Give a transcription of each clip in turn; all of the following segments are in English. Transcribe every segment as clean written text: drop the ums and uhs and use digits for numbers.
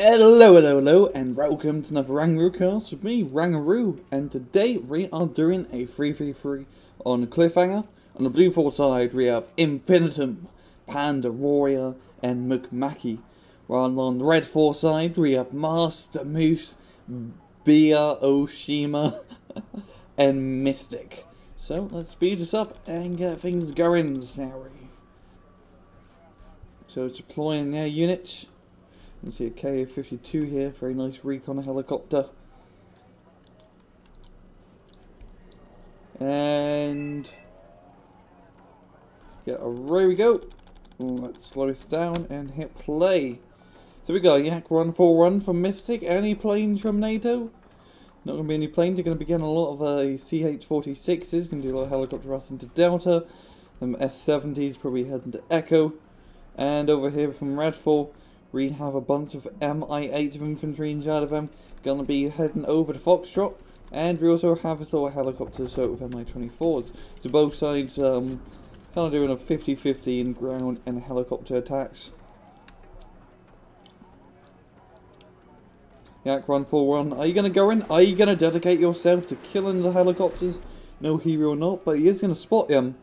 Hello, and welcome to another RANGROO cast with me, RANGROO, and today we are doing a 3v3 on Cliffhanger. On the Blufor side, we have Infinitum, Panda Warrior, and McMacky. While on the Redfor side, we have Master Moose, Beeroshima, and Mystic. So, let's speed this up and get things going, Sari. So, it's deploying their units. You can see a Ka-52 here, very nice recon helicopter. And yeah, away we go. Let's slow this down and hit play. So we got a Yak 141 from Mystic. Any planes from NATO? Not going to be any planes. You're going to be getting a lot of CH-46s. Going to do a lot of helicopter rush into Delta. Them S-70s probably heading to Echo. And over here from Redfor, we have a bunch of Mi-8 of infantry inside of them, gonna be heading over to Foxtrot, and we also have a sort of helicopter sort of Mi-24s. So both sides kind of doing a 50-50 in ground and helicopter attacks. Yak 141, are you gonna go in? Are you gonna dedicate yourself to killing the helicopters? No hero or not, but he is gonna spot them.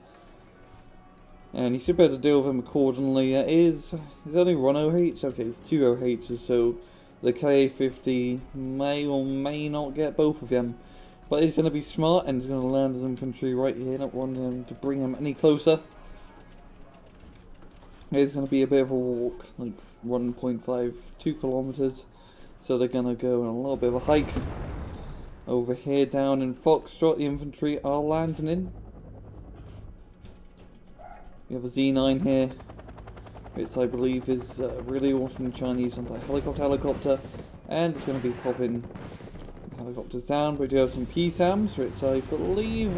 And you should be able to deal with him accordingly. It's only one OH? Okay, it's two OHs, so the Ka-50 may or may not get both of them. But he's going to be smart and he's going to land his infantry right here, not wanting him to bring him any closer. It's going to be a bit of a walk, like 1.5, 2 kilometers. So they're going to go on a little bit of a hike. Over here down in Foxtrot, the infantry are landing in. We have a Z9 here, which I believe is a really awesome Chinese anti-helicopter, and it's going to be popping helicopters down. We do have some PSAMs, which I believe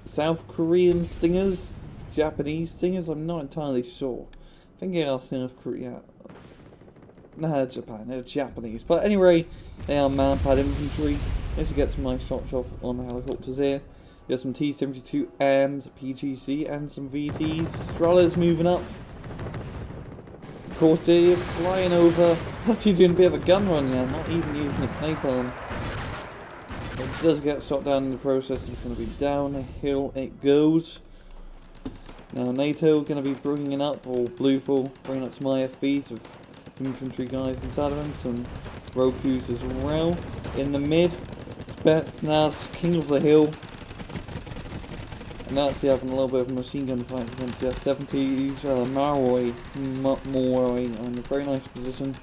South Korean Stingers, Japanese Stingers, I'm not entirely sure. I think they are South Korea. No, Japan, they're Japanese. But anyway, they are man-pad infantry. Let's get some nice shots off on the helicopters here. You have some T-72Ms, PGC, and some VTs. Streller's moving up. Of course, they're flying over. Actually doing a bit of a gun run now, not even using its napalm. It does get shot down in the process. It's going to be down the hill it goes. Now, NATO going to be bringing up, or Blufor, bringing up some IFVs with some infantry guys inside of them. Some Rokus as well. In the mid, Spetsnaz, King of the Hill. And that's having a little bit of a machine gun fight against the S-70s. Maroi in a very nice position.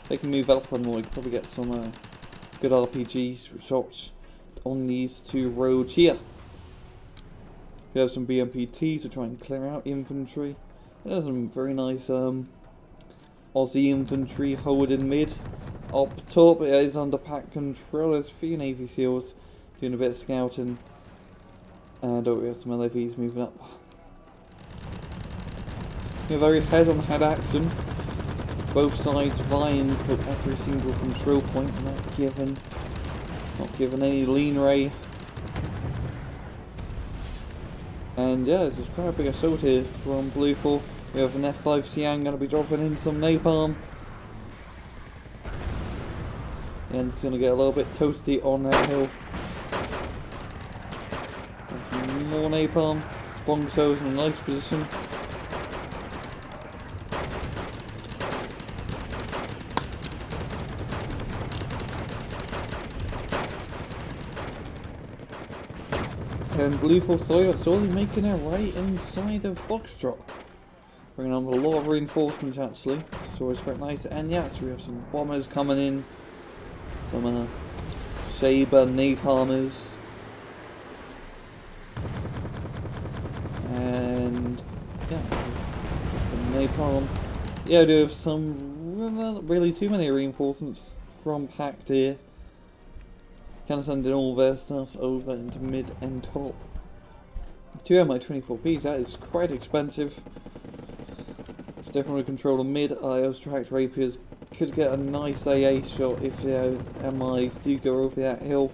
They can move up from them, we can probably get some good RPG shots on these two roads here. We have some BMPTs to try and clear out infantry. There's some very nice Aussie infantry holding mid. Up top it is under pack control. There's 3 Navy SEALs doing a bit of scouting. And we have some LAVs moving up. We have very head-on-head action. Both sides vying for every single control point, not given any lean ray. And yeah, there's quite a big assault here from Blufor. We have an F5 Siang going to be dropping in some napalm. And it's going to get a little bit toasty on that hill. More napalm. Bongso's in a nice position. And Blufor slowly making our way inside of Foxtrot. Bringing on a lot of reinforcements actually. It's always quite nice. And yes, we have some bombers coming in. Some Sabre napalmers. And yeah, napalm. Yeah, I do have some, not really too many reinforcements from Pact here. Kind of sending all their stuff over into mid and top. 2 Mi-24Ps, that is quite expensive. Definitely control the mid. IO's tracked rapiers could get a nice AA shot if those MIs do go over that hill.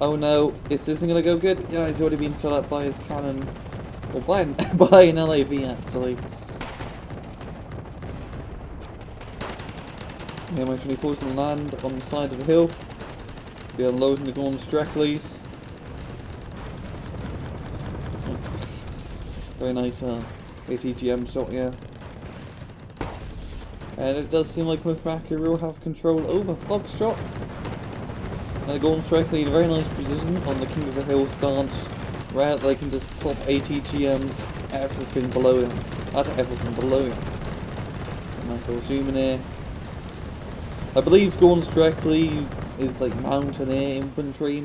Oh no, this isn't going to go good. Yeah, he's already been set up by his cannon. Or by an LAV actually. Here my 24s will land on the side of the hill. Be unloading the Gorns directly. Very nice ATGM shot, yeah. And it does seem like McMacky will have control over Foxtrot. And the Gorns directly in a very nice position on the King of the Hill stance, where they can just pop ATGMs everything below them. Everything below them. Nice little zoom in here. I believe Gorns directly is like Mountaineer infantry.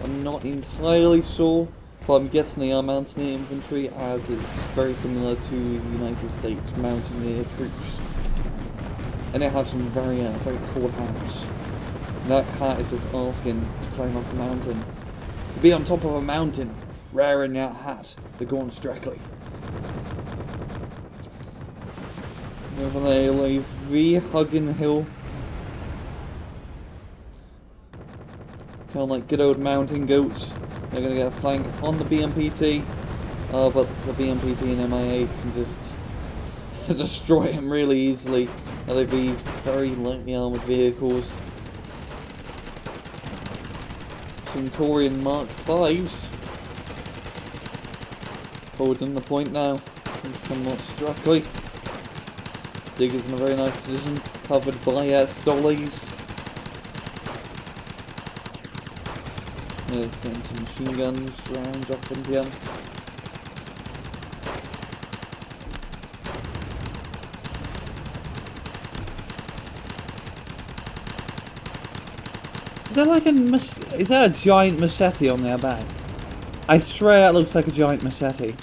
I'm not entirely sure, but I'm guessing they are Mountaineer infantry, as it's very similar to United States Mountaineer troops. And it has some very cool hats. And that hat is just asking to climb up a mountain. To be on top of a mountain, wearing that hat, the Gorns directly. With an ALAV hugging the hill. Kind of like good old mountain goats. They're going to get a flank on the BMPT. But the BMPT and MI8 can just destroy him really easily. LAV's very lightly armoured vehicles. Centurion Mark 5s. Holding the point now. Somewhat struckly. Digger's in a very nice position, covered by Stollies. Yeah, it's getting some machine guns round up into him. Is that like is that a giant machete on their back? I swear that looks like a giant machete.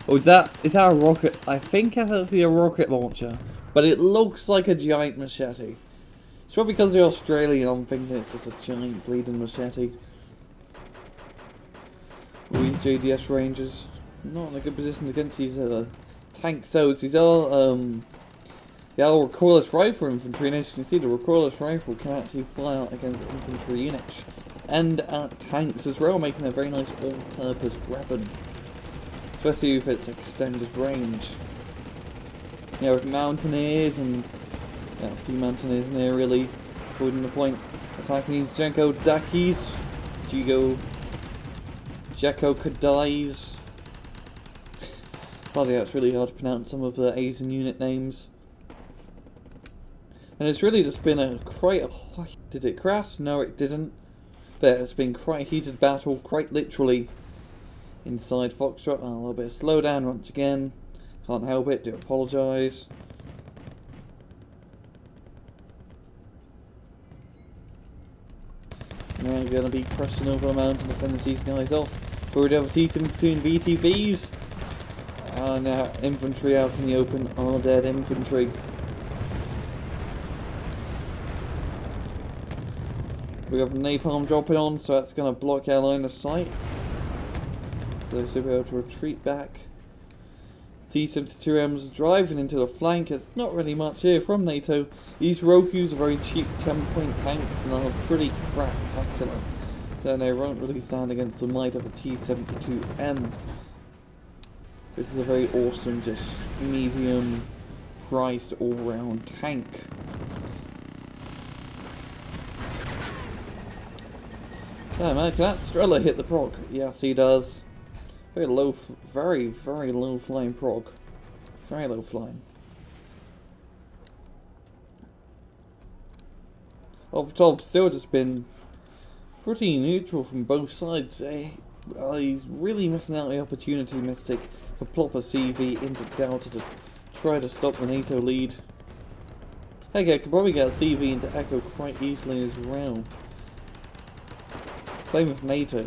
Or is that a rocket? I think that's actually a rocket launcher. But it looks like a giant machete. It's probably because they're Australian, I'm thinking it's just a giant bleeding machete. All these JDS Rangers, not in a good position against these tank cells. These are the recoilless rifle infantry, and as you can see, the recoilless rifle can actually fire against infantry units. And tanks as well, making a very nice all-purpose weapon. Especially if it's extended range. Yeah, with Mountaineers and a few Mountaineers in there really holding the point. Attacking these Jenko Dakis, Jekko Kadais. Bloody hell, it's really hard to pronounce some of the Asian unit names. And it's really just been did it crash? No, it didn't. But it's been quite a heated battle, quite literally, inside Foxtrot. A little bit of slowdown once again. Can't help it, do apologise. Now we're going to be pressing over the mountain to finish these guys off. Already have a T-sim between VTVs. And now infantry out in the open are dead infantry. We have napalm dropping on, so that's going to block our line of sight. So they should be able to retreat back. T-72M's driving into the flank. It's not really much here from NATO. These Rokus are very cheap 10-point tanks and are pretty crap-tacular. So they won't really stand against the might of a T-72M. This is a very awesome, just medium-priced all-round tank. Yeah, man, can that Strela hit the prog? Yes, he does. Very low, very low flying prog. Very low flying. Off top, still just been pretty neutral from both sides. He's really missing out the opportunity, Mystic, to plop a CV into Delta to try to stop the NATO lead. Heck, I could probably get a CV into Echo quite easily as well. Same with NATO.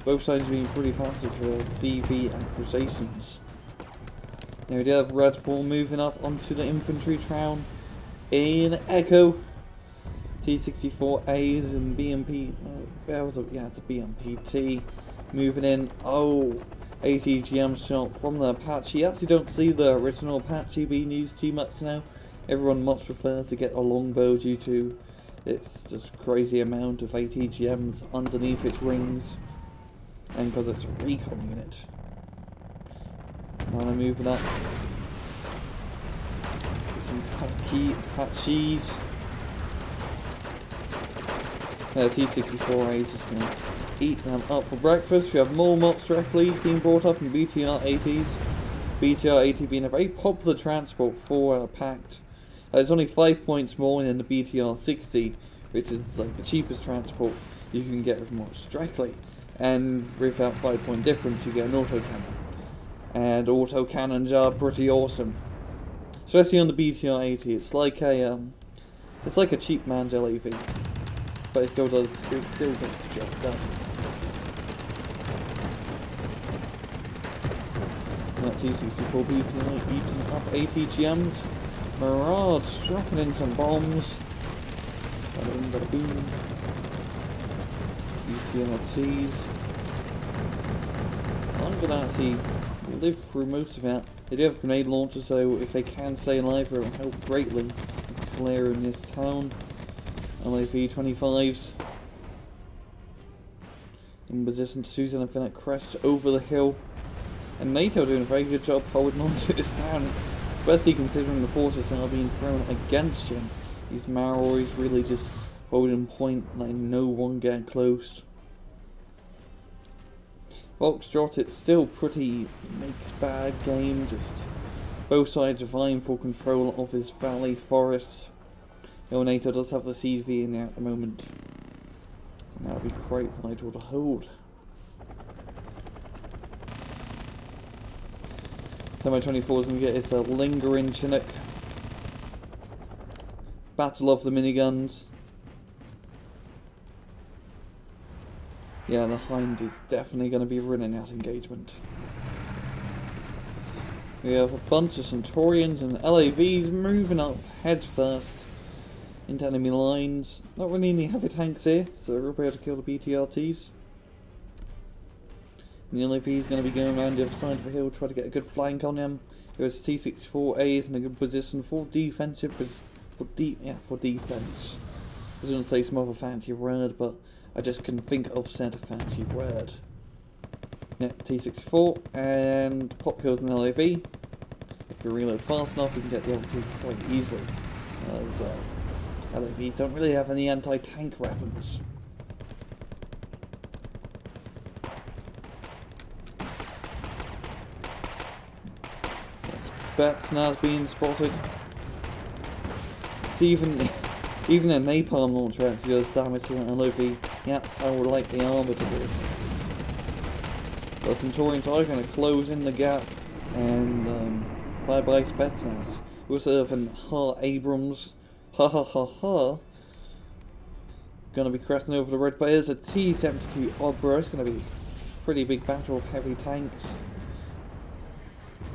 Both sides being pretty passive for CV accusations. Now we do have Redfor moving up onto the infantry town in Echo. T-64As and BMP. Yeah, it's a BMPT moving in. Oh, ATGM shot from the Apache. You actually don't see the original Apache being used too much now. Everyone much prefers to get a longbow due to its just crazy amount of ATGMs underneath its wings. And because it's a recon unit. Now they're moving up. Some Hachis. T64A is just going to eat them up for breakfast. We have more monster Eccles being brought up in BTR-80s. BTR-80 being a very popular transport for Pact. It's only 5 points more than the BTR-60, which is like the cheapest transport you can get with monster Eccles. And without 5-point difference, you get an autocannon. And autocannons are pretty awesome, especially on the BTR-80. It's like a cheap man's LAV, but it still does the job done. That T64 BTR eating up ATGMs. Mirage dropping in some bombs. Bada boom, bada boom. BTRTs. I'm gonna actually live through most of that. They do have grenade launchers, so if they can stay alive, it will help greatly clearing this town. LAV-25s in position to Susan and Finette crest over the hill. And NATO doing a very good job holding on to this town, especially considering the forces that are being thrown against him. These Maoris really just holding point, letting no one get close. Foxtrot, it's still pretty mixed bad game, just both sides are vying for control of his valley forests. NATO does have the CV in there at the moment, and that would be quite vital to hold. Temo 24 is going to get its lingering Chinook. Battle of the miniguns. Yeah, the Hind is definitely going to be running out engagement. We have a bunch of Centaurians and LAVs moving up heads first into enemy lines. Not really any heavy tanks here, so they're able to kill the BTRTs. And the LAV is going to be going around the other side of the hill, try to get a good flank on them. There's T64As in a good position for defensive, for defense. I was going to say some other fancy word, but I just couldn't think of said fancy word. Yeah, T64 and pop kills in the LAV. If you reload fast enough, you can get the other two quite easily. As LAVs don't really have any anti-tank weapons. Spetsnaz being spotted. It's even a napalm launcher actually does damage to an LOV. Yeah, that's how lightly armoured it is. The Centaurians are going to close in the gap, and bye bye Spetsnaz. We also have an Abrams, going to be crashing over the red, but there's a T-72 Obra. It's going to be a pretty big battle of heavy tanks.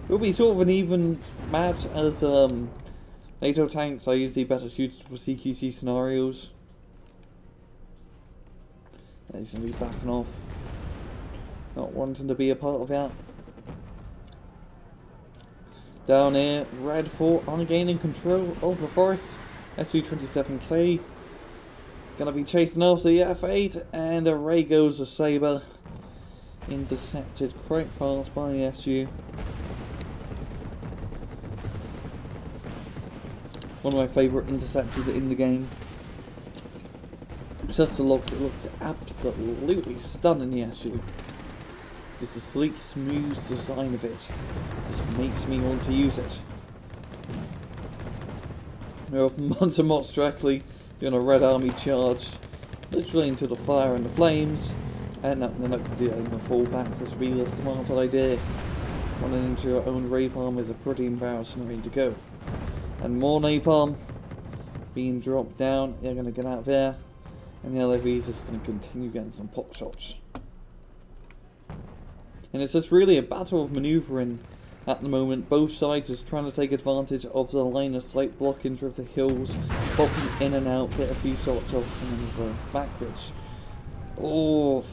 It'll be sort of an even match, as NATO tanks are usually better suited for CQC scenarios. He's going to be backing off, not wanting to be a part of that. Down here, Redfor are gaining control of the forest. SU-27K going to be chasing after the F8, and away goes the Sabre. Intercepted quite fast by the SU. One of my favourite interceptors in the game. Just the looks, it looks absolutely stunning, the SU. Just the sleek, smooth design of it just makes me want to use it. We're up Monster Mots directly doing a Red Army charge, literally into the fire and the flames. And no, they're not doing a fall back, which would be the smart idea. Running into your own napalm is a pretty embarrassing way to go. And more napalm being dropped down. They're going to get out there, and the LAV is just going to continue getting some pot shots. And it's just really a battle of manoeuvring at the moment. Both sides is trying to take advantage of the line of sight blockage of the hills, popping in and out, get a few shots off, and then reverse backwards. Oh,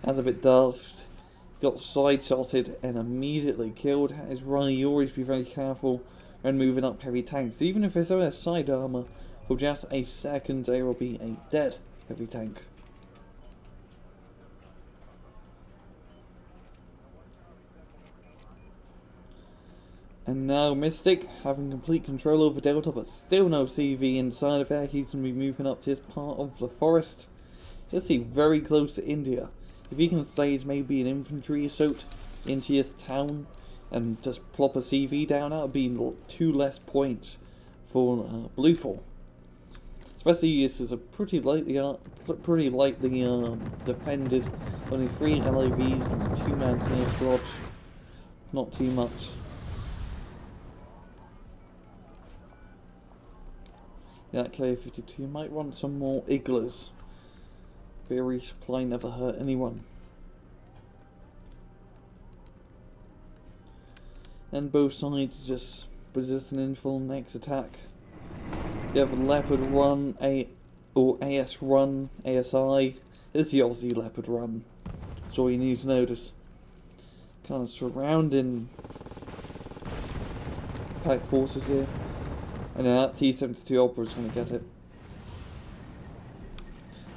that's a bit daft. Got side-shotted and immediately killed. That is why you always be very careful when moving up heavy tanks. Even if there's only a side armour, for just a second there will be a dead heavy tank. And now Mystic, having complete control over Delta, but still no CV inside of there. He's going to be moving up to this part of the forest. Just see, very close to India. If he can stage maybe an infantry assault into his town and just plop a CV down, that would be 2 less points for Blufor. Especially this is a pretty lightly defended, only 3 LAVs and 2 Mountaineers Lodge. Not too much. Yeah, K-52 might want some more Iglas. Very supply never hurt anyone. And both sides just positioning for the next attack. You have a Leopard Run, or AS Run, ASI. This is the Aussie Leopard Run. That's all you need to notice. Kind of surrounding pack forces here. And now that T-72 Opera is going to get it.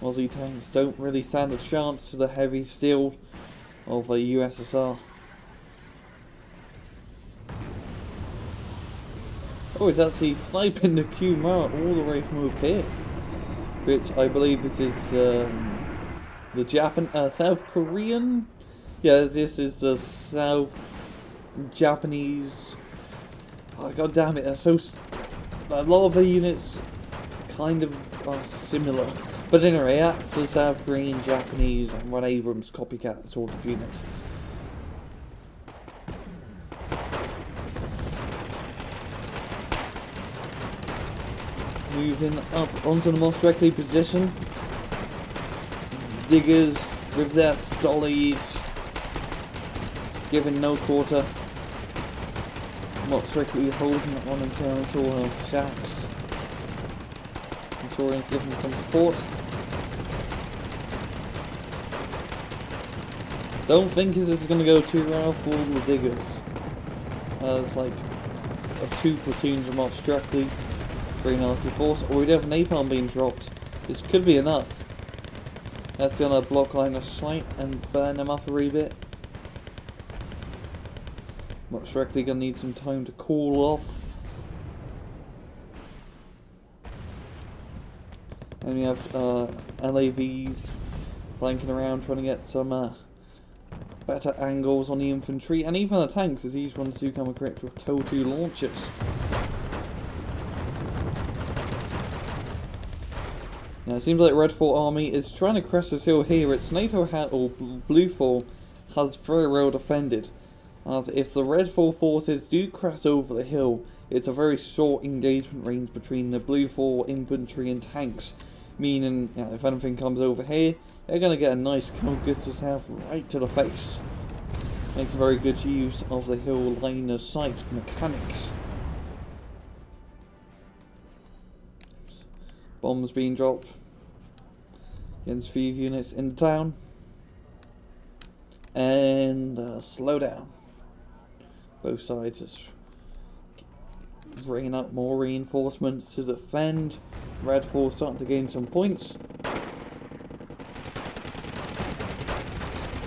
Aussie tanks don't really stand a chance to the heavy steel of the USSR. Oh, he's actually sniping the Kumar all the way from over here. Which I believe this is the South Korean? Yeah, this is the South Japanese. Oh, god damn it, they're so. A lot of the units kind of are similar. But anyway, that's the South Korean, Japanese, and Ron Abrams copycat sort of units. Moving up onto the most directly position. Diggers with their stollies. Giving no quarter. Not strictly holding that one until shacks. Centurions giving some support. Don't think this is going to go too well for all the diggers. It's like 2 platoons of March directly. Very nasty force. Or we do have napalm being dropped. This could be enough. That's going to block line of sight and burn them up a wee bit. Not directly going to need some time to cool off. And we have LAVs flanking around trying to get some better angles on the infantry and even the tanks, as these ones do come equipped with TOW-2 launchers. Now it seems like Redfor army is trying to crest this hill here. Its NATO or Blufor has very well defended. As if the Redfor forces do crest over the hill, it's a very short engagement range between the Blufor infantry and tanks. Meaning, you know, if anything comes over here, they're going to get a nice conquest to south right to the face. Making very good use of the hill line of sight mechanics. Bombs being dropped against 5 units in the town. And slow down. Both sides just bringing up more reinforcements to defend. Redfor starting to gain some points.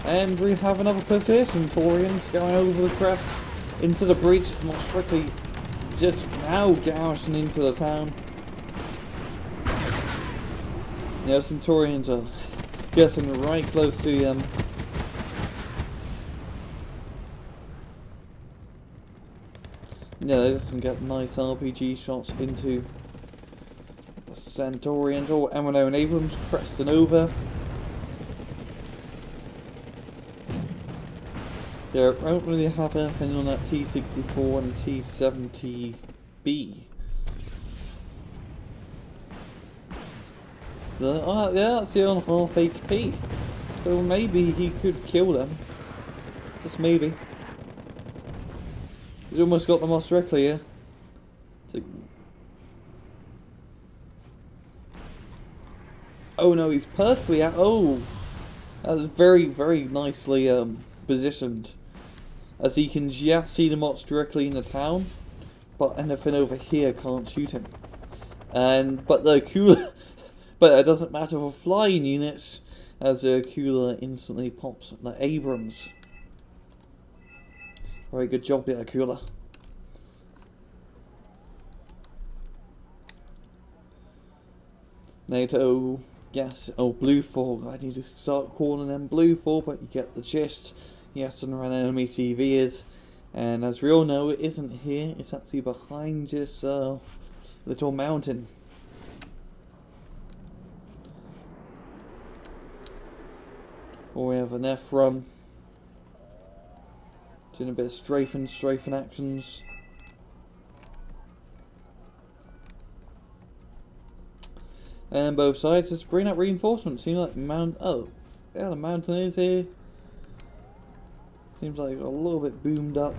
And we have another position. Taurians going over the crest into the breach. More strictly just now garrisoning into the town. Yeah, Centurions are getting right close to them. Yeah, they just can get nice RPG shots into the Centaurians. Oh, M1O and Abrams cresting over. They don't really have anything on that T64 and T70B. Yeah, that's the on half HP. So maybe he could kill them. Just maybe. He's almost got them off directly here. Oh no, he's perfectly out. Oh! That's very, very nicely positioned. As he can just see the mods directly in the town. But anything over here can't shoot him. But the cooler... But it doesn't matter for flying units, as the cooler instantly pops the Abrams. Very good job there, cooler. NATO, yes, oh Blufor, I need to start calling them Blufor, but you get the gist. Yes, and where an enemy CV is, and as we all know, it isn't here, it's actually behind this little mountain. Or we have an F run, doing a bit of strafing actions. And both sides just bring up reinforcements. Seems like oh, yeah, the mountain is here. Seems like a little bit boomed up.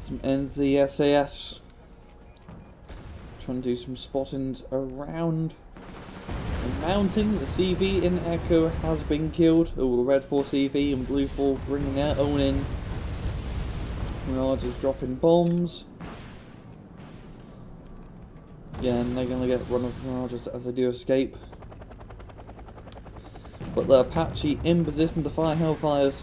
Some NZSAS. Trying to do some spottings around the mountain. The CV in Echo has been killed. Oh, the Redfor CV and Blufor bringing their own in. Mirage is dropping bombs. Yeah, and they're going to get run of Mirages as they do escape. But the Apache in position to fire Hellfires.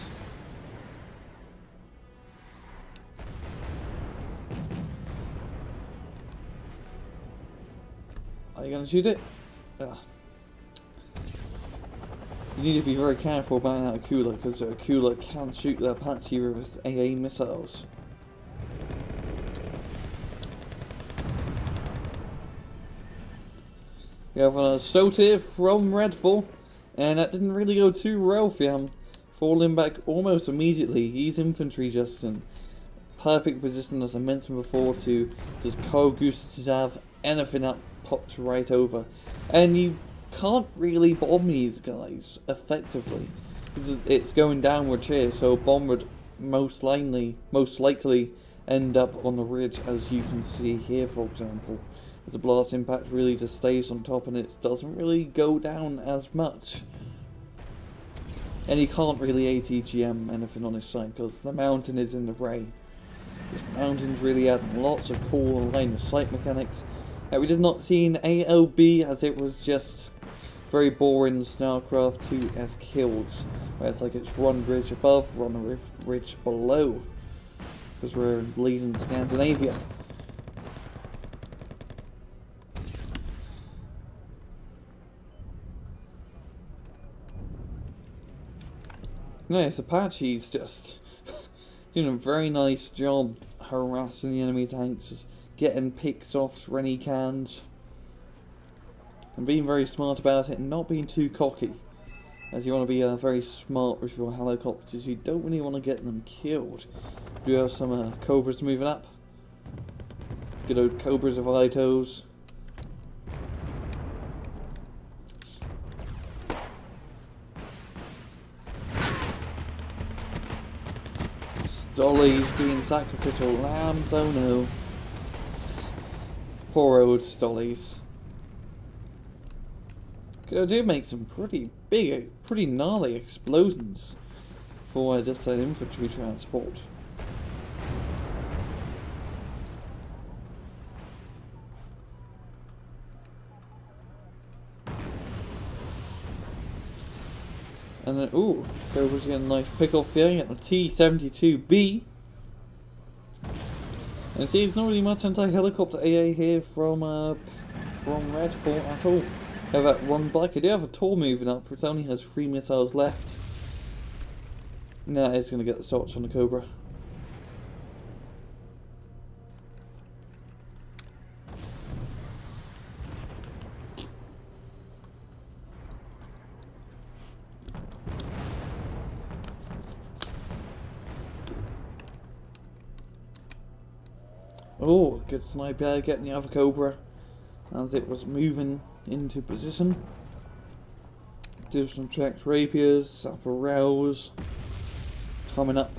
Are you going to shoot it? Ugh. You need to be very careful about that Akula, because the Akula can shoot the Apache with its AA missiles. We have an assault here from Redfor, and that didn't really go too well for him. Falling back almost immediately. He's infantry just in perfect position, as I mentioned before, to just co-goose to have anything that pops right over. And you can't really bomb these guys effectively. It's going downward here, so a bomb would most likely end up on the ridge, as you can see here, for example. As the blast impact really just stays on top and it doesn't really go down as much. And you can't really ATGM anything on this side because the mountain is in the way. This mountain's really adding lots of cool line of sight mechanics. We did not see an AOB, as it was just very boring StarCraft 2-esque kills, where it's like it's run bridge above, run ridge below, because we're leading Scandinavia. Nice, Apache's just doing a very nice job harassing the enemy tanks, just getting picks off when he can, and being very smart about it and not being too cocky, as you want to be very smart with your helicopters. You don't really want to get them killed. We do have some Cobras moving up. Good old Cobras of Itos. Stollies being sacrificial lambs, oh no. Poor old Stollies. I do make some pretty big, pretty gnarly explosions for just an infantry transport. And then, ooh, Cobra's getting a nice pick off here, getting the T-72B. And see, there's not really much anti-helicopter AA here from Redfor at all. Have that one black. I do have a Tor moving up, which only has 3 missiles left. Nah, it's going to get the shots on the Cobra. Oh, good sniper getting the other Cobra as it was moving into position. Do some tracked rapiers, upper rails coming up.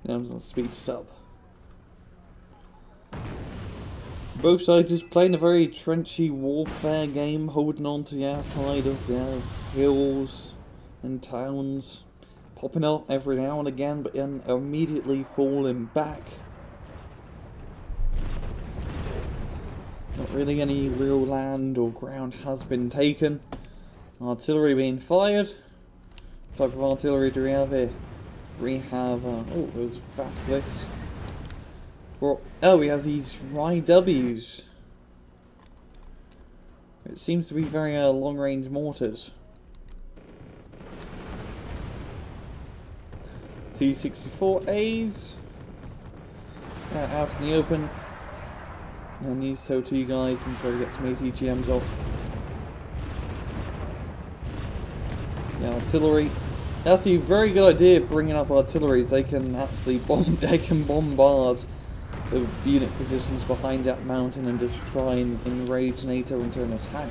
Now I'm going to speed this up. Both sides is playing a very trenchy warfare game, holding on to the outside of hills and towns, popping up every now and again, but then immediately falling back. Not really any real land or ground has been taken. Artillery being fired. What type of artillery do we have here? We have, oh, those Vasquez. Oh, we have these YWs. It seems to be very long-range mortars. T-64As. Out in the open. And these two guys and try to get some ATGMs off. Yeah, artillery. That's a very good idea of bringing up artillery. They can actually bombard the unit positions behind that mountain and just try and enrage NATO into an attack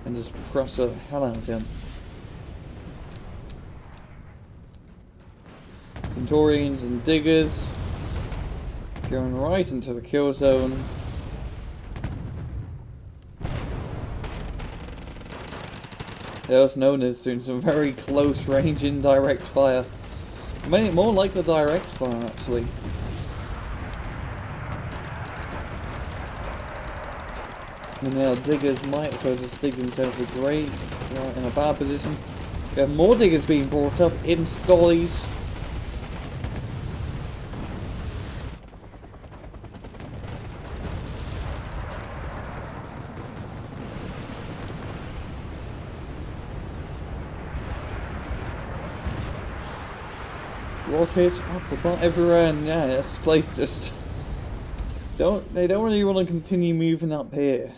and just crush the hell out of him. Centurions and diggers going right into the kill zone. They're also known as doing some very close range indirect fire. I made it more like the direct fire actually. And now diggers might as well just dig themselves a grave right in a bad position. We have more diggers being brought up in stollies. Rockets up the butt everywhere, and yeah, this place just they don't really want to continue moving up here.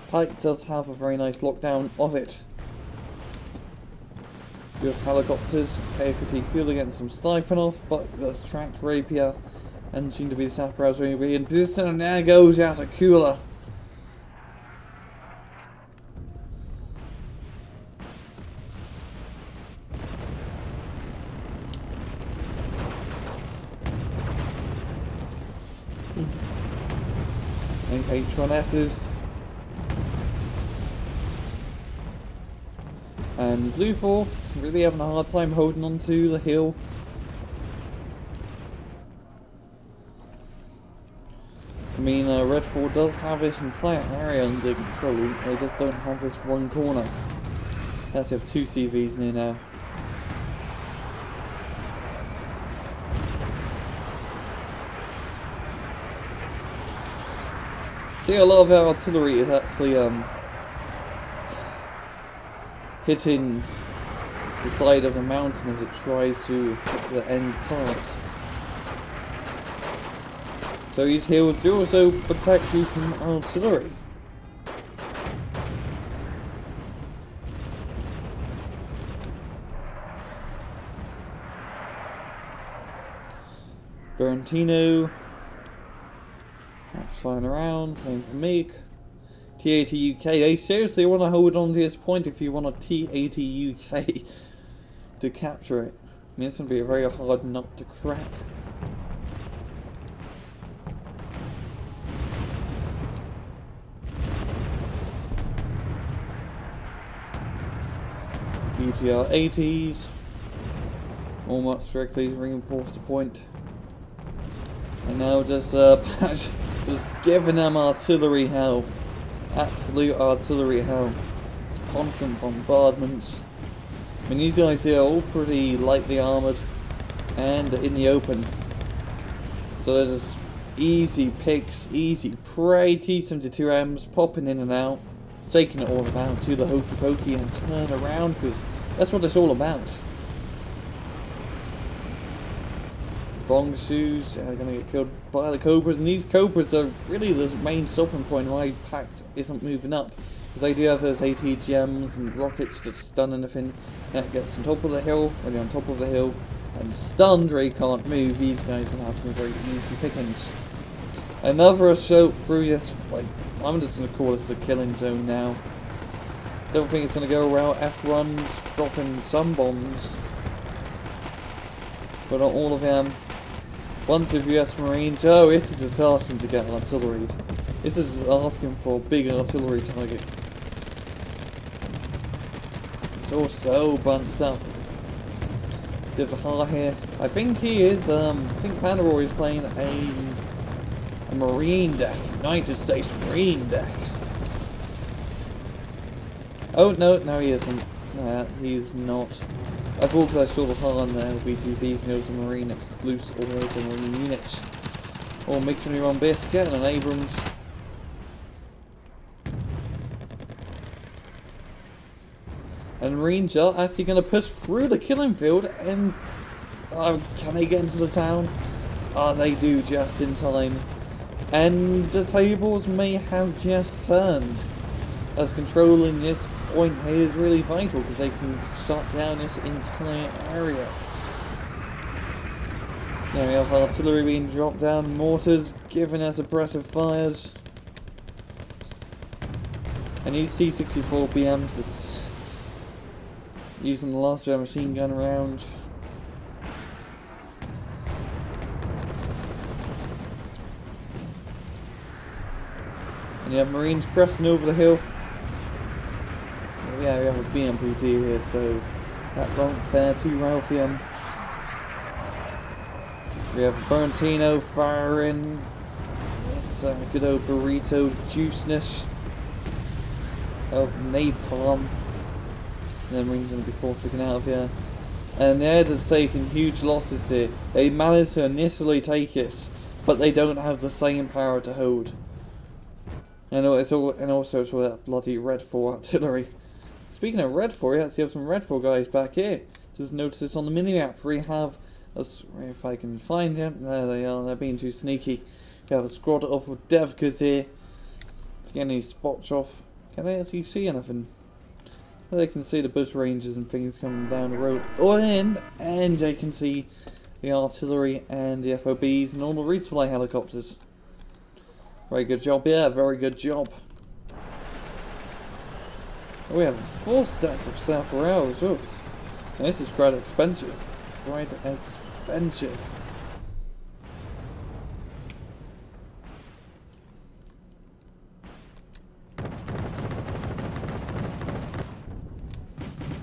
Pike does have a very nice lockdown of it. We have helicopters, K-50 Kula getting some sniping off, but that's tracked Rapier and seem to be the Sapperhouse Rapier in position, and there goes out a Kula. H1S's and Blufor really having a hard time holding on to the hill. I mean, Redfor does have this entire area under control, they just don't have this one corner. They actually have two CVs near now. See, a lot of our artillery is actually hitting the side of the mountain as it tries to hit the end parts. So these hills do also protect you from artillery. Berantino. That's flying around, same for Meek. T80 UK, they seriously want to hold on to this point if you want a T80 UK to capture it. I mean, it's going to be a very hard nut to crack. BTR 80s, almost strictly reinforce the point. And now just giving them artillery hell. Absolute artillery hell. It's constant bombardments. I mean, these guys here are all pretty lightly armoured and in the open. So they're just easy picks, easy prey, T-72Ms popping in and out, taking it all about to the hokey pokey and turn around, because that's what it's all about. Bong shoes are going to get killed by the Cobras, and these Cobras are really the main stopping point why Pact isn't moving up, because they do have those ATGMs and rockets to stun anything that gets on top of the hill. When you're on top of the hill and stunned, really can't move, these guys can have some very easy pickings. Another assault through this, like, I'm just going to call this a killing zone now. Don't think it's going to go well. F-runs, dropping some bombs, but not all of them. Bunch of US Marines. Oh, this is just asking to get artillery. This is asking for a big artillery target. It's all so bunched up. Bit of a heart here. I think he is, I think Pandaroy is playing A Marine deck. United States Marine deck. Oh, no he isn't. Nah, he's not. I thought because I saw the hull on there, B2Bs, and it was a Marine exclusive, or it was a Marine unit. Or make sure you're on Biscuit and an Abrams. And Marines are actually going to push through the killing field, and can they get into the town? They do just in time. And the tables may have just turned, as controlling this point here is really vital, because they can shut down this entire area. Now we have artillery being dropped down, mortars giving us aggressive fires. And these C-64 BMs just using the last of their machine gun round. And you have Marines pressing over the hill. Yeah, we have a BMPT here, so that won't fare too well for them. We have Berntino firing. It's a good old burrito juiceness of napalm. And then Marines going to be forced to get out of here. And the Ed has taken huge losses here. They managed to initially take it, but they don't have the same power to hold. And also it's all that bloody Redfor artillery. Speaking of Redfor, you actually have some Redfor guys back here. Just notice this on the minimap. We have, if I can find them, there they are, they're being too sneaky. We have a squad of Devkas here. Let's get any spots off. Can they actually see anything? Well, they can see the bush ranges and things coming down the road. And they can see the artillery and the FOBs and all the resupply helicopters. Very good job, yeah, very good job. Oh, we have a full stack of Saparels. Oof. And this is quite expensive. Quite expensive.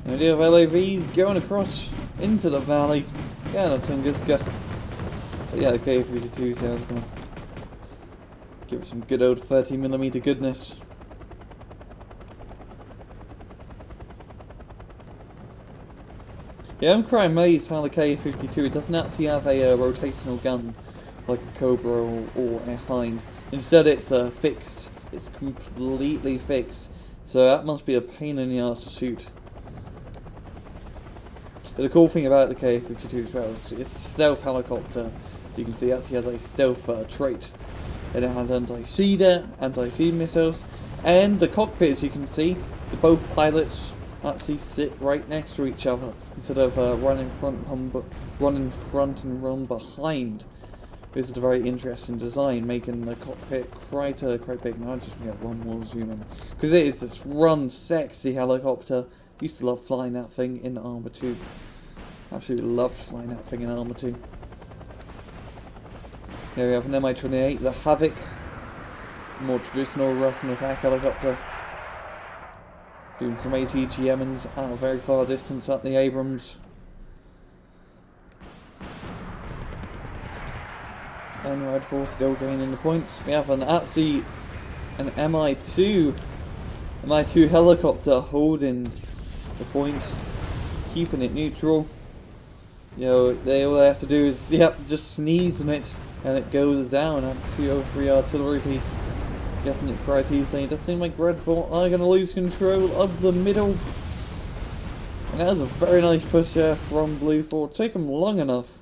And we do have LAVs going across into the valley. Yeah, no Tunguska. But yeah, the K-52 is going to give it some good old 30mm goodness. Yeah, I'm quite amazed how the K-52, it doesn't actually have a rotational gun like a Cobra or a Hind. Instead it's fixed. It's completely fixed. So that must be a pain in the ass to shoot. But the cool thing about the K-52 as well is it's a stealth helicopter. So you can see it actually has a stealth trait. And it has anti-sea missiles. And the cockpit, as you can see, both pilots actually sit right next to each other instead of run in front and run behind. This is a very interesting design, making the cockpit quite big. Now I just get one more zoom in, because it is this run sexy helicopter. Used to love flying that thing in Arma 2. Absolutely loved flying that thing in Arma 2. Here we have an Mi-28, the Havoc, more traditional Russian attack helicopter. Doing some ATGMs at a very far distance at the Abrams. And Redfor still gaining the points. We have an Mi-2 helicopter holding the point, keeping it neutral. You know, all they have to do is, just sneeze on it, and it goes down at 203 artillery piece. Getting it quite easily. It does seem like Redfor are going to lose control of the middle. And that was a very nice push there from Blufor. It took him long enough,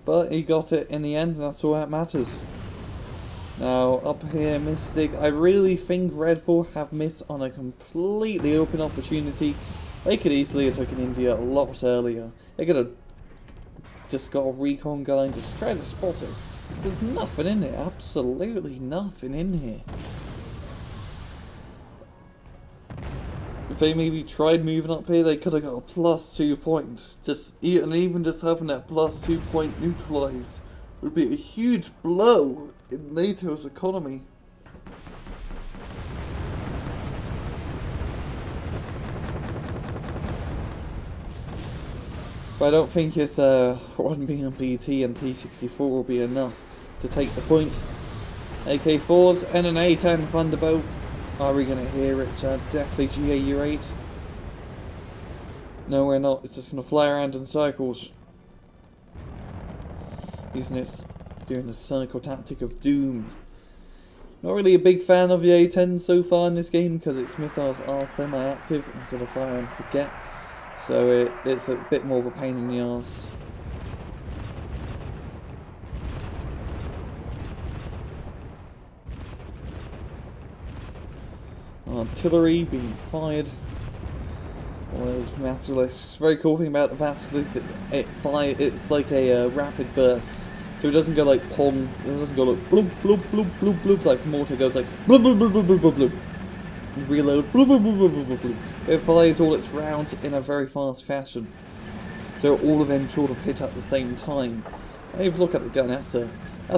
but he got it in the end, and that's all that matters. Now, up here, Mystic, I really think Redfor have missed on a completely open opportunity. They could easily have taken India a lot earlier. They could have just got a recon guy and just tried to spot it. Because there's nothing in here, absolutely nothing in here. If they maybe tried moving up here, they could have got a +2 point. Even just having that +2 point neutralized would be a huge blow in NATO's economy. But I don't think it's one BMPT and T-64 will be enough to take the point. AK-4s and an A10 Thunderbolt. Are we going to hear it? Definitely GAU-8. No, we're not. It's just going to fly around in circles. Using it, doing the circle tactic of doom. Not really a big fan of the A10 so far in this game because its missiles are semi-active instead of fire and forget. So it's a bit more of a pain in the arse. Artillery being fired. All those Vasculists. Very cool thing about the Vasculist, it's like a rapid burst. So it doesn't go like pong, it doesn't go like bloop bloop bloop bloop bloop like mortar goes like bloop bloop bloop bloop bloop bloop. Reload bloop bloop bloop bloop bloop bloop. It fires all its rounds in a very fast fashion. So all of them sort of hit at the same time. Hey, if you look at the gun, that's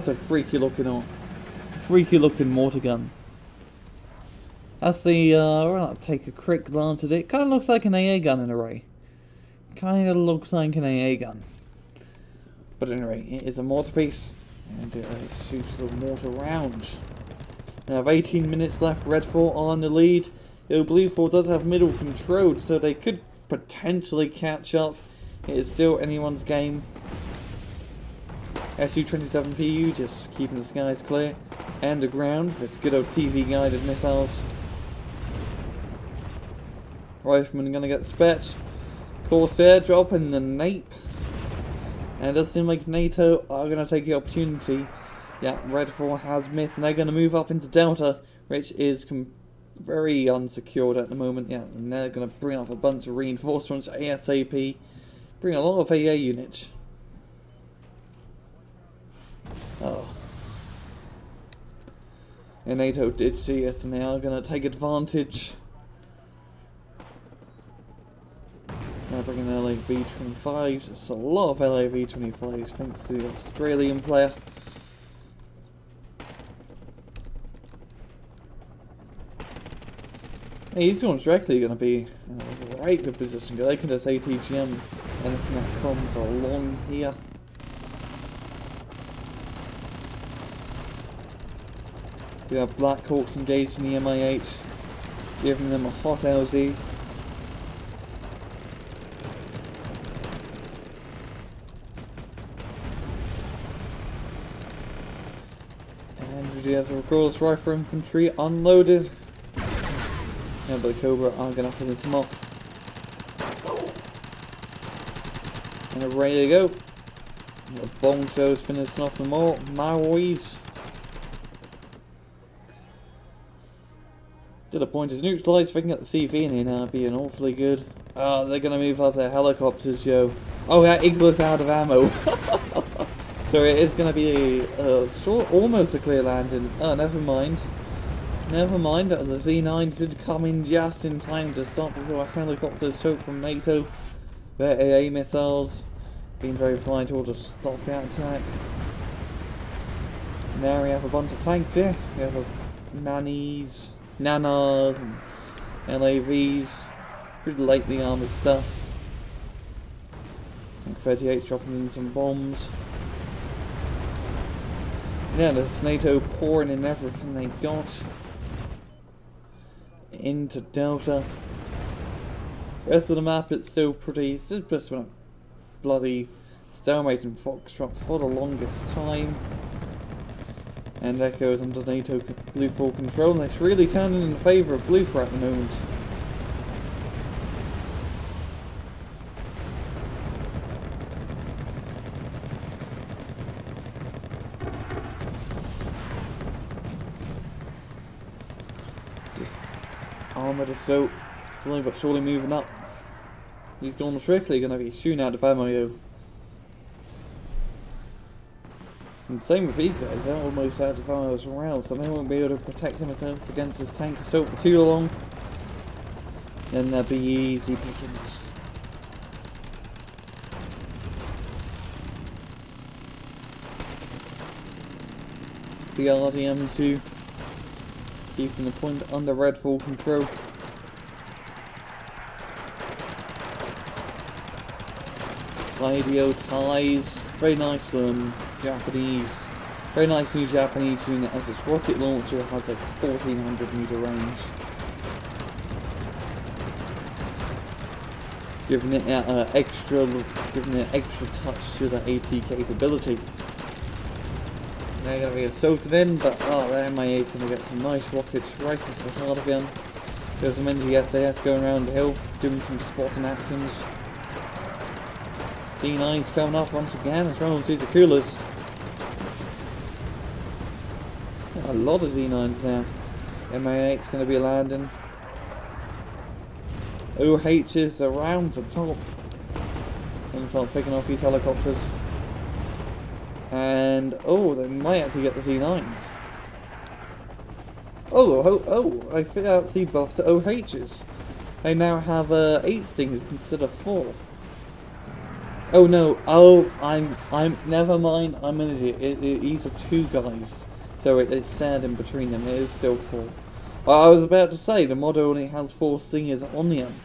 a freaky looking mortar gun. That's the, I'll take a quick glance at it. Kind of looks like an AA gun in a way. Kind of looks like an AA gun. But anyway, it is a mortar piece, and it shoots the mortar rounds. Now, 18 minutes left, Redfor are on the lead. Blufor does have middle control, so they could potentially catch up. It is still anyone's game. Su-27PU just keeping the skies clear, and the ground with its good old TV guided missiles. Rifleman gonna get spet. Corsair dropping the nape. And it does seem like NATO are gonna take the opportunity. Yeah, Redfor has missed and they're gonna move up into Delta, which is very unsecured at the moment. Yeah, and they're gonna bring up a bunch of reinforcements ASAP. Bring a lot of AA units. Oh. And NATO did see us and they are gonna take advantage. Now bringing LAV-25s, there's a lot of LAV-25s thanks to the Australian player. Hey, these ones directly going to be in a right good position, because they can just ATGM anything that comes along here. We have Black Hawks engaged in the MI8, giving them a hot LZ. We have the Recruiters Rifle Infantry unloaded. Yeah, but the Cobra are going to finish them off. And they're ready to go. The Bong Show's finishing off the Maoris. To the point is neutralized. If I can get the CV in here now, being awfully good. Oh, they're going to move up their helicopters, Joe. Oh, yeah, Eagle's out of ammo. So it is going to be almost a clear landing. Oh, never mind. Never mind. The Z9s did come in just in time to stop the helicopters shot from NATO. Their AA missiles being very fine to just stop that attack. Now we have a bunch of tanks here. We have Nanas, and LAVs. Pretty lightly armoured stuff. And 38's dropping in some bombs. Yeah, there's NATO pouring in everything they got into Delta. The rest of the map is still pretty. It's just been a bloody stalemate in Foxtrot for the longest time. And Echo's under NATO Blufor control, and it's really turning in favour of Blufor at the moment. Armoured assault, slowly but surely moving up. He's gone strictly going to be shooting out of ammo, though. And same with these guys, they're almost out of ammo as well, so they won't be able to protect himself against his tank assault for too long. Then there'll be easy pickings. The RDM2. Keeping the point under Redfor control. Radio ties. Very nice Japanese Very nice new Japanese unit, as its rocket launcher has like 1400 meter range. Giving it extra touch to the AT capability. They're going to be assaulted in, but the MI8's going to get some nice rockets right into the heart of the gun. There's some NGSAS going around the hill, doing some spotting actions. T9's coming up once again as Ronald sees the coolers. A lot of Z9s now. MI8's going to be landing. OH is around the top. Going to start picking off these helicopters. And, oh, they might actually get the Z9s. I fit out the buff to OHs. They now have 8 things instead of 4. Oh no, I'm never mind, I'm an idiot. These are 2 guys. So it's sad in between them, it is still 4. I was about to say, the mod only has 4 singers on the end.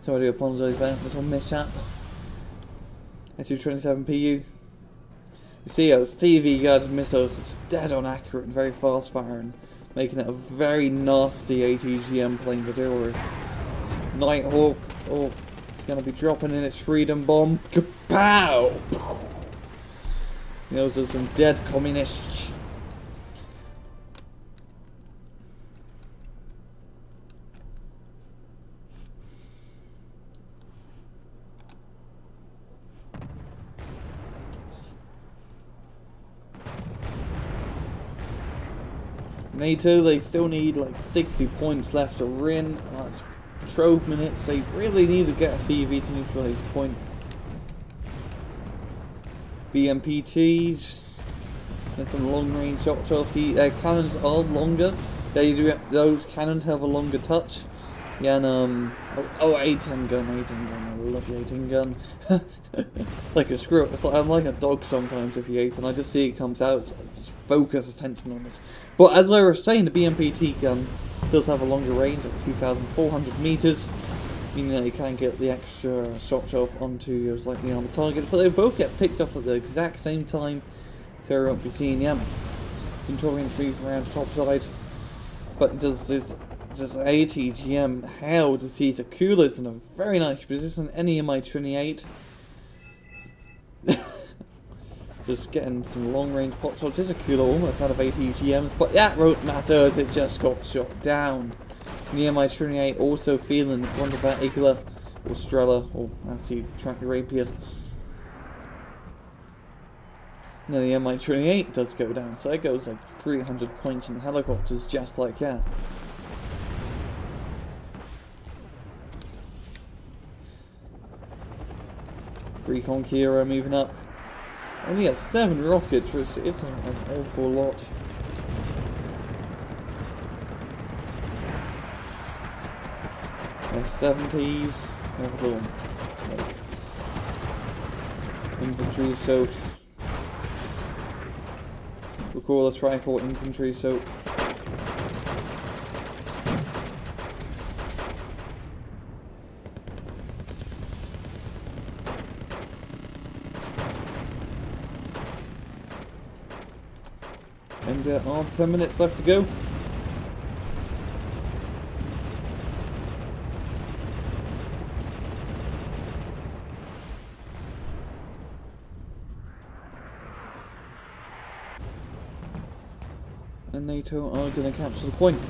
So I do apologise about this little mishap. SU-27 PU. You see, those TV guided missiles is dead on accurate and very fast firing, making it a very nasty ATGM plane to deal with. Nighthawk, oh, it's going to be dropping in its freedom bomb. Kapow! Those are some dead communists. NATO, they still need like 60 points left to win. That's 12 minutes. They really need to get a CV to neutralize point. BMPTs and some long range shots off. The cannons are longer. Those cannons have a longer touch. Yeah, and A10 gun, I love the A10 gun. Like a screw. I'm like a dog sometimes with the A10. I just see it comes out, so I just focus attention on it. But as I was saying, the BMPT gun does have a longer range of 2,400 meters, meaning that you can get the extra shot off onto those like the armored targets. But they both get picked off at the exact same time, so we won't be seeing them. Centurions move around the top side, but does this ATGM hell to see the coolers in a very nice position. Any MI28. Just getting some long range pot shots. This is a cooler almost out of ATGMs, but that won't matter as it just got shot down. And the MI28 also feeling one of that Igla or Strela or actually Tracker Rapier. Now the MI28 does go down, so it goes like 300 points in the helicopters just like that. Recon Kira moving up. Only has 7 rockets, which isn't an awful lot. S70s. Have a little infantry assault. Recordless rifle infantry assault. And 10 minutes left to go. And NATO are going to capture the point.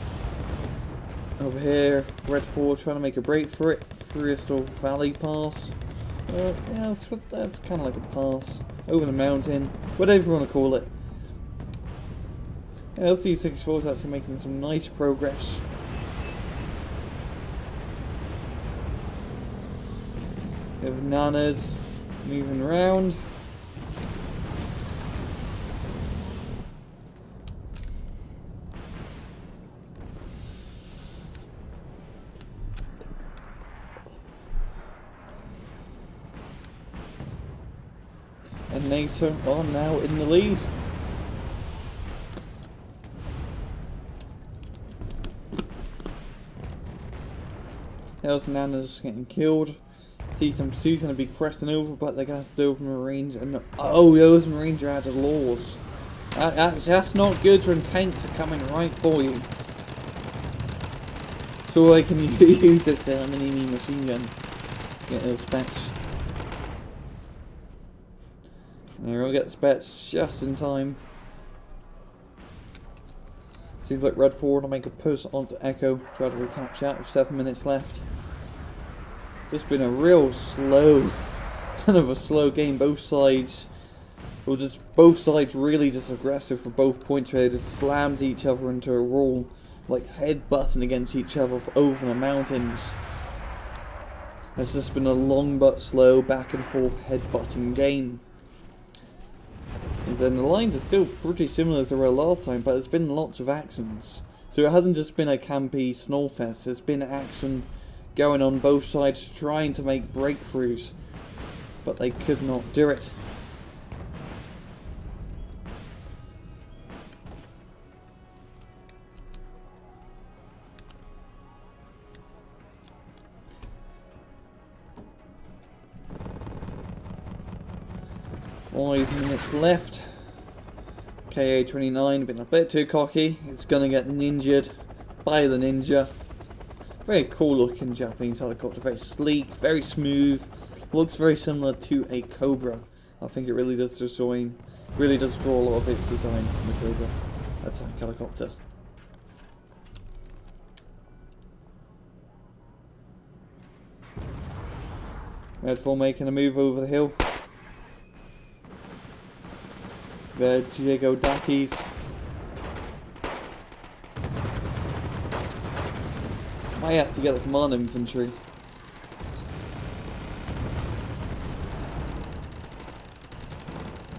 Over here, Redfor trying to make a break for it. Freestyle Valley Pass. Yeah, that's kind of like a pass. Over the mountain. Whatever you want to call it. LC-64 is actually making some nice progress. We have Nanas moving around. And NATO are now in the lead. There's Nana's getting killed. T-72's going to be pressing over, but they're going to have to do it from a range. And oh, those Marines are out of laws. That's not good when tanks are coming right for you. So I can use this mini machine gun. Get those specs. There, we'll get the specs just in time. Seems like Redfor to make a push onto Echo, try to recapture that with 7 minutes left. Just been a real slow, kind of a slow game. Both sides, or just both sides really just aggressive for both points. Where they just slammed each other into a wall, like head-butting against each other over the mountains. It's just been a long but slow back and forth head-butting game. And then the lines are still pretty similar as they were last time, but there's been lots of actions. So it hasn't just been a campy snowfest, there's been action going on both sides trying to make breakthroughs, but they could not do it. Five minutes left. KA-29 been a bit too cocky. It's gonna get ninjaed by the ninja. Very cool looking Japanese helicopter. Very sleek, very smooth. Looks very similar to a Cobra. I think it really does draw a lot of its design from the Cobra attack helicopter. Redfor making a move over the hill. The Jigodakis. Might have to get the command infantry.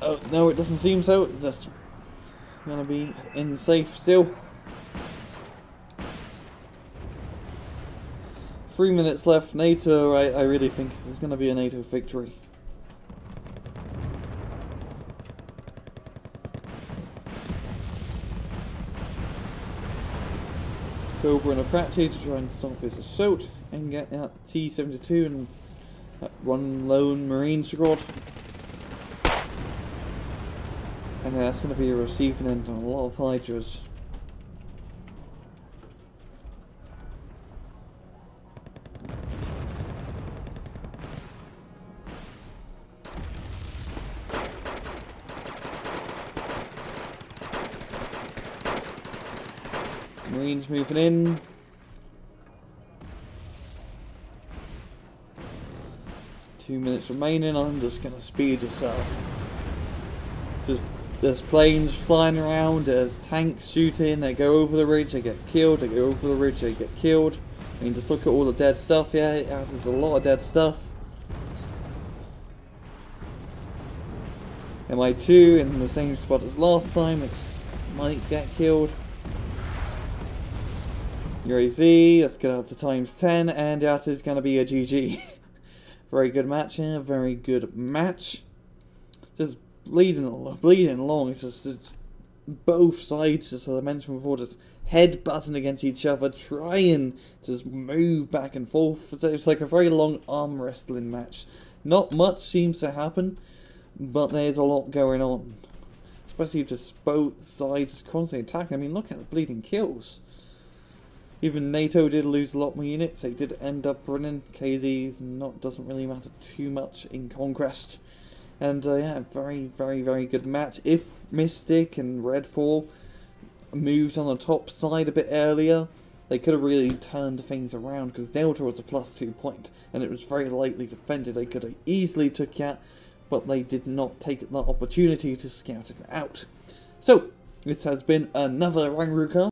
Oh, no, it doesn't seem so. It's just gonna be in safe still. 3 minutes left. NATO, I really think this is gonna be a NATO victory. Cobra and a Prachi to try and stop his assault and get that T-72 and that one lone Marine squad. And that's going to be a receiving end on a lot of Hydras. Marines moving in. Two minutes remaining. I'm just gonna speed this up. There's planes flying around, there's tanks shooting, they go over the ridge, they get killed, they go over the ridge, they get killed. I mean, just look at all the dead stuff, yeah, there's a lot of dead stuff. MI2 in the same spot as last time, it might get killed. UAZ, let's get up to ×10, and that is going to be a GG. Very good match here, very good match. Just bleeding along, it's just both sides, just as I mentioned before, just head-butting against each other, trying to just move back and forth. So it's like a very long arm wrestling match. Not much seems to happen, but there's a lot going on. Especially just both sides constantly attacking. I mean, look at the bleeding kills. Even NATO did lose a lot more units. They did end up running. KD's doesn't really matter too much in Conquest. And yeah, very, very, very good match. If Mystic and Redfor moved on the top side a bit earlier, they could have really turned things around, because Delta was a +2 point, and it was very lightly defended. They could have easily took it, but they did not take the opportunity to scout it out. So, this has been another RANGROO cast.